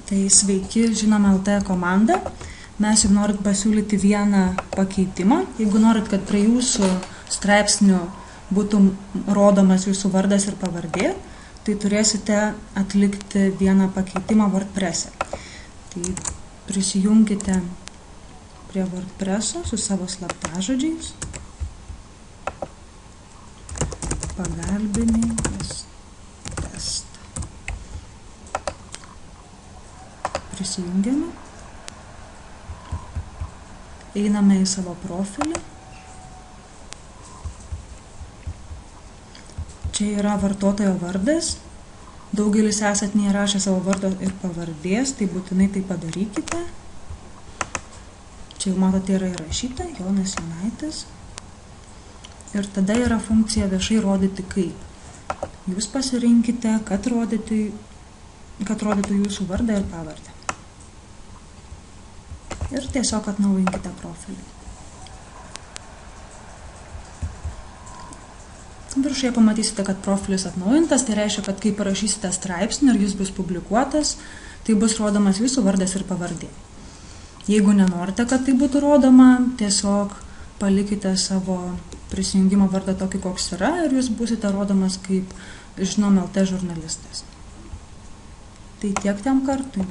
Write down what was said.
Tai sveiki, Žinom LT komanda. Mes jau norit pasiūlyti vieną pakeitimą. Jeigu norit, kad prie jūsų straipsnių būtų rodomas jūsų vardas ir pavardė, tai turėsite atlikti vieną pakeitimą WordPress'e. Tai prisijungkite prie WordPress'o su savo slaptažodžiais. Pagalbininkas test. Prisijungiame. Einame į savo profilį. Čia yra vartotojo vardas. Daugelis esat neįrašę savo vardo ir pavardės, tai būtinai tai padarykite. Čia jau matote yra įrašyta, Jonas Jonaitis. Ir tada yra funkcija viešai rodyti kaip. Jūs pasirinkite, kad rodytų jūsų vardą ir pavardę. Ir tiesiog atnaujinkite profilį. Viršuje pamatysite, kad profilis atnaujintas, tai reiškia, kad kai parašysite straipsnį ir jis bus publikuotas, tai bus rodomas jūsų vardas ir pavardė. Jeigu nenorite, kad tai būtų rodoma, tiesiog palikite savo prisijungimo vardą tokį, koks yra, ir jūs būsite rodomas kaip Žinom LT žurnalistas. Tai tiek tam kartui.